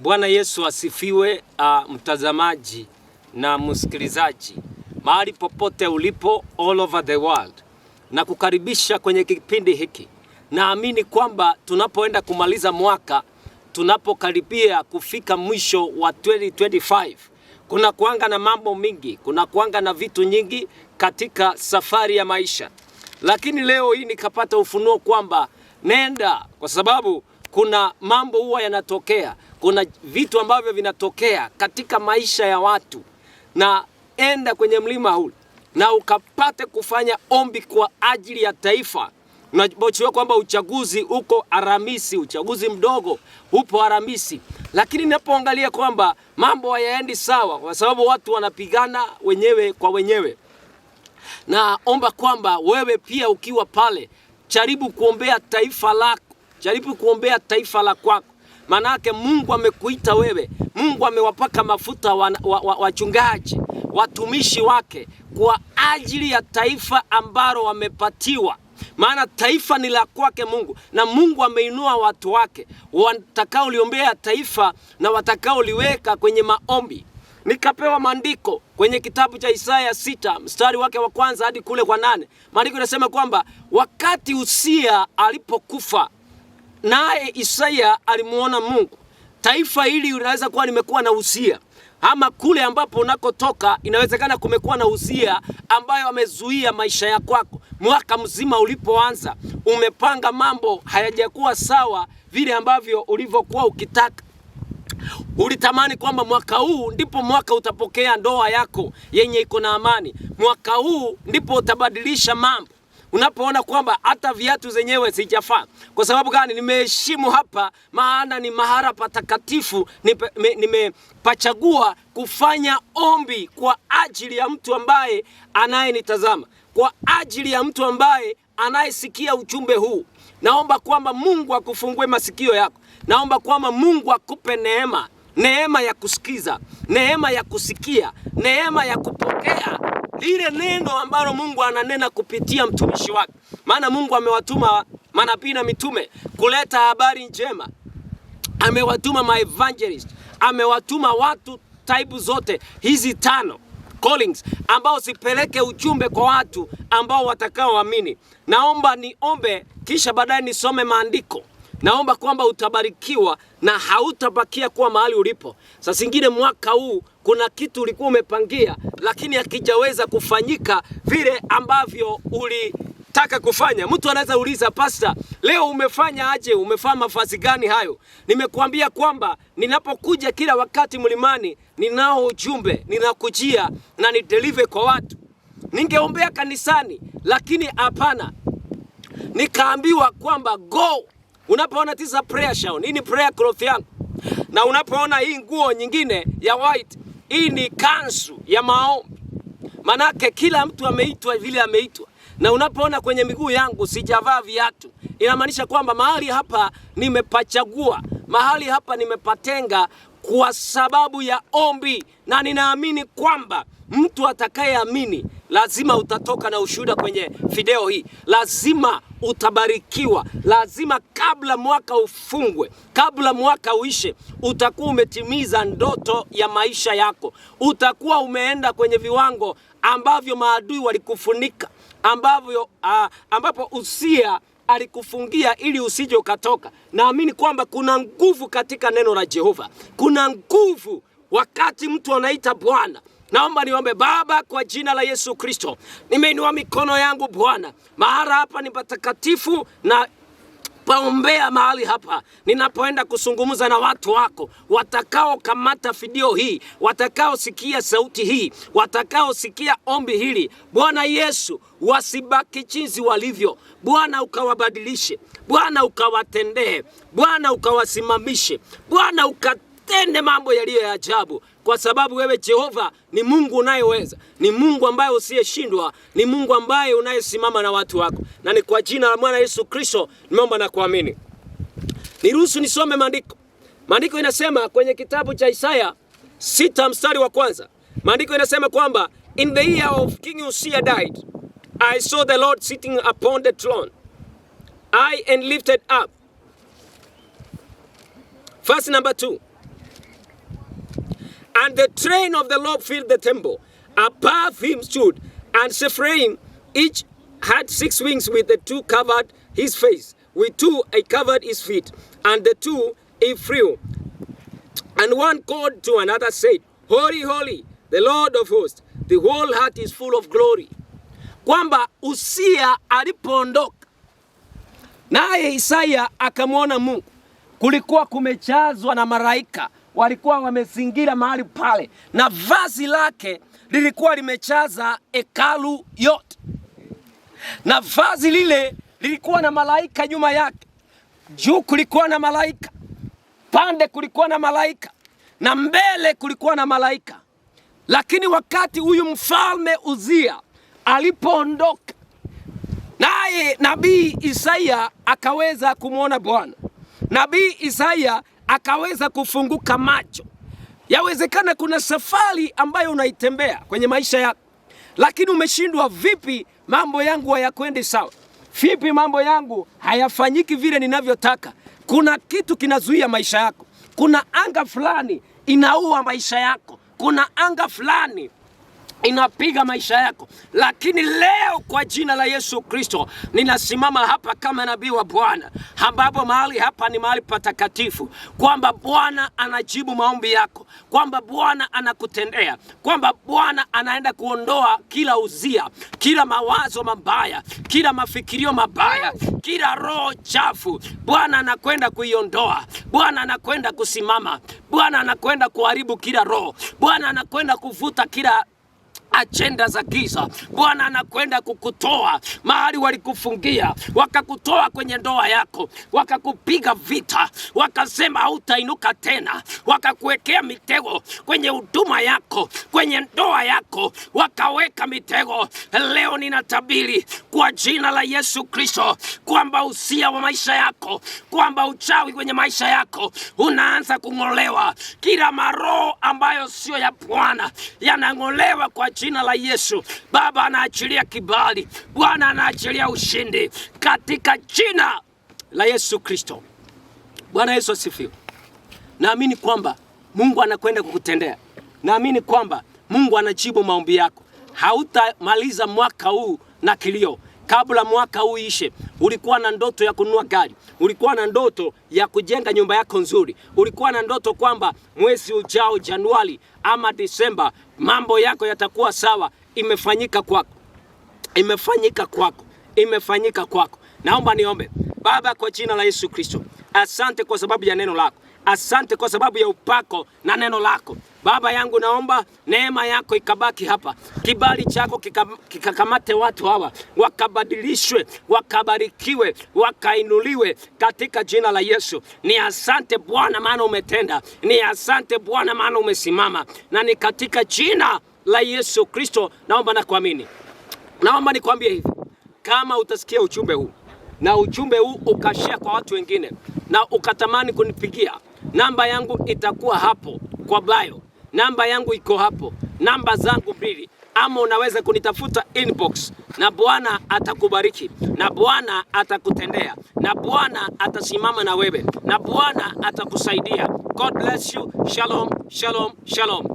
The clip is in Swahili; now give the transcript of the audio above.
Bwana Yesu asifiwe. Mtazamaji na msikilizaji mahali popote ulipo all over the world, na kukaribisha kwenye kipindi hiki. Naamini kwamba tunapoenda kumaliza mwaka, tunapokaribia kufika mwisho wa 2025, kuna kuanga na mambo mingi, kuna kuanga na vitu nyingi katika safari ya maisha. Lakini leo hii nikapata ufunuo kwamba nenda, kwa sababu kuna mambo huwa yanatokea, kuna vitu ambavyo vinatokea katika maisha ya watu, na enda kwenye mlima huu na ukapate kufanya ombi kwa ajili ya taifa. Unajua kwamba uchaguzi uko Alhamisi, uchaguzi mdogo upo Alhamisi, lakini ninapoangalia kwamba mambo hayaendi sawa kwa sababu watu wanapigana wenyewe kwa wenyewe, na omba kwamba wewe pia ukiwa pale, jaribu kuombea taifa lako, jaribu kuombea taifa la kwako. Manake Mungu amekuita wewe, Mungu amewapaka mafuta wachungaji, watumishi wake kwa ajili ya taifa ambalo wamepatiwa. Maana taifa ni la kwake Mungu, na Mungu ameinua watu wake watakao liombea taifa na watakao liweka kwenye maombi. Nikapewa maandiko kwenye kitabu cha Isaya 6 mstari wake wa kwanza hadi kule kwa 8. Maandiko yanasema kwamba wakati Usia alipokufa, naye Isaya alimuona Mungu. Taifa hili unaweza kuwa limekuwa na Usia, ama kule ambapo unakotoka inawezekana kumekuwa na Usia ambayo amezuia maisha ya kwako. Mwaka mzima ulipoanza, umepanga mambo hayajakuwa sawa vile ambavyo ulivyokuwa ukitaka. Ulitamani kwamba mwaka huu ndipo mwaka utapokea ndoa yako yenye iko na amani. Mwaka huu ndipo utabadilisha mambo. Unapoona kwamba hata viatu zenyewe sijafaa. Kwa sababu gani? Nimeheshimu hapa, maana ni mahali patakatifu, nimepachagua kufanya ombi kwa ajili ya mtu ambaye anayenitazama, kwa ajili ya mtu ambaye anayesikia ujumbe huu. Naomba kwamba Mungu akufungue masikio yako. Naomba kwamba Mungu akupe neema, neema ya kusikiza, neema ya kusikia, neema ya kupokea lile neno ambalo Mungu ananena kupitia mtumishi wake. Maana Mungu amewatuma manabii na mitume kuleta habari njema. Amewatuma maevangelist, amewatuma watu type zote hizi 5 callings ambao sipeleke ujumbe kwa watu ambao watakaoamini. Naomba niombe kisha baadaye nisome maandiko. Naomba kwamba utabarikiwa na hautabakia kuwa mahali ulipo. Sasa zingine mwaka huu kuna kitu ulikuwa umepangia lakini hakijaweza kufanyika vile ambavyo ulitaka kufanya. Mtu anaweza uliza, pastor, leo umefanya aje? Umefanya mavazi gani hayo? Nimekuambia kwamba ninapokuja kila wakati mlimani, ninao ujumbe, ninakujia na ni deliver kwa watu. Ningeombea kanisani, lakini hapana. Nikaambiwa kwamba go. Unapoona tisa prayer shawl, hii ni prayer cloth yangu. Na unapoona hii nguo nyingine ya white, hii ni kanzu ya maombi. Manake kila mtu ameitwa vile ameitwa. Na unapoona kwenye miguu yangu sijavaa viatu, inamaanisha kwamba mahali hapa nimepachagua, mahali hapa nimepatenga kwa sababu ya ombi. Na ninaamini kwamba mtu atakayeamini lazima utatoka na ushuhuda kwenye video hii. Lazima utabarikiwa. Lazima kabla mwaka ufungwe, kabla mwaka uishe, utakuwa umetimiza ndoto ya maisha yako. Utakuwa umeenda kwenye viwango ambavyo maadui walikufunika, ambapo Usia alikufungia ili usije ukatoka. Naamini kwamba kuna nguvu katika neno la Jehova. Kuna nguvu wakati mtu anaita Bwana. Naomba niombe. Baba, kwa jina la Yesu Kristo, nimeinua mikono yangu Bwana. Mahali hapa ni patakatifu, na paombea mahali hapa ninapoenda kuzungumza na watu wako watakao kamata video hii, watakao sikia sauti hii, watakao sikia ombi hili. Bwana Yesu, wasibaki jinsi walivyo. Bwana ukawabadilishe, Bwana ukawatendee, Bwana ukawasimamishe, Bwana ukatende mambo yaliyo ya ajabu, kwa sababu wewe Jehova ni Mungu unayeweza, ni Mungu ambaye usiyeshindwa, ni Mungu ambaye unayesimama na watu wako. Na ni kwa jina la Bwana Yesu Kristo nimeomba na kuamini. Niruhusu nisome maandiko. Maandiko inasema kwenye kitabu cha Isaya 6 mstari wa kwanza. Maandiko inasema kwamba in the year of King Uzziah died, I saw the Lord sitting upon the throne, high and lifted up. Verse number 2. And the train of the Lord filled the temple. Above him stood, and Seraphim, each had 6 wings, with the 2 covered his face, with 2 he covered his feet, and the 2 he flew. And one called to another, said, Holy, holy, the Lord of hosts, the whole earth is full of glory. Kwamba Uzia alipoondoka, naye Isaya akamwona Mungu, kulikuwa kumejazwa na malaika, walikuwa wamezingira mahali pale, na vazi lake lilikuwa limejaza hekalu yote, na vazi lile lilikuwa na malaika nyuma yake. Juu kulikuwa na malaika, pande kulikuwa na malaika, na mbele kulikuwa na malaika. Lakini wakati huyu mfalme Uzia alipoondoka, naye nabii Isaya akaweza kumwona Bwana. Nabii Isaya akaweza kufunguka macho. Yawezekana kuna safari ambayo unaitembea kwenye maisha yako, lakini umeshindwa, vipi mambo yangu hayakwendi sawa? Vipi mambo yangu hayafanyiki vile ninavyotaka? Kuna kitu kinazuia maisha yako. Kuna anga fulani inaua maisha yako. Kuna anga fulani inapiga maisha yako. Lakini leo kwa jina la Yesu Kristo ninasimama hapa kama nabii wa Bwana, ambapo mahali hapa ni mahali patakatifu, kwamba Bwana anajibu maombi yako, kwamba Bwana anakutendea, kwamba Bwana anaenda kuondoa kila Uzia, kila mawazo mabaya, kila mafikirio mabaya, kila roho chafu. Bwana anakwenda kuiondoa. Bwana anakwenda kusimama. Bwana anakwenda kuharibu kila roho. Bwana anakwenda kuvuta kila agenda za giza. Bwana anakwenda kukutoa mahali walikufungia, wakakutoa kwenye ndoa yako, wakakupiga vita, wakasema hautainuka tena, wakakuwekea mitego kwenye huduma yako, kwenye ndoa yako, wakaweka mitego. Leo ninatabiri kwa jina la Yesu Kristo kwamba Uzia wa maisha yako, kwamba uchawi kwenye maisha yako unaanza kung'olewa. Kila maroho ambayo sio ya Bwana yanang'olewa kwa jina la Yesu. Baba anaachilia kibali, Bwana anaachilia ushindi katika jina la Yesu Kristo. Bwana Yesu asifiwe. Naamini kwamba Mungu anakwenda kukutendea. Naamini kwamba Mungu anajibu maombi yako. Hautamaliza mwaka huu na kilio. Kabla mwaka huu ishe, ulikuwa na ndoto ya kununua gari, ulikuwa na ndoto ya kujenga nyumba yako nzuri, ulikuwa na ndoto kwamba mwezi ujao Januari ama Disemba mambo yako yatakuwa sawa. Imefanyika kwako. Imefanyika kwako. Imefanyika kwako. Naomba niombe. Baba, kwa jina la Yesu Kristo, asante kwa sababu ya neno lako. Asante kwa sababu ya upako na neno lako. Baba yangu, naomba neema yako ikabaki hapa. Kibali chako kikakamate watu hawa, wakabadilishwe, wakabarikiwe, wakainuliwe katika jina la Yesu. Ni asante Bwana maana umetenda. Ni asante Bwana maana umesimama. Na ni katika jina la Yesu Kristo naomba na kuamini. Naomba nikwambie hivi, kama utasikia ujumbe huu na ujumbe huu ukashare kwa watu wengine na ukatamani kunipigia, namba yangu itakuwa hapo kwa bio. Namba yangu iko hapo, namba zangu 2, ama unaweza kunitafuta inbox, na Bwana atakubariki, na Bwana atakutendea, na Bwana atasimama na wewe, na Bwana atakusaidia. God bless you. Shalom, shalom, shalom.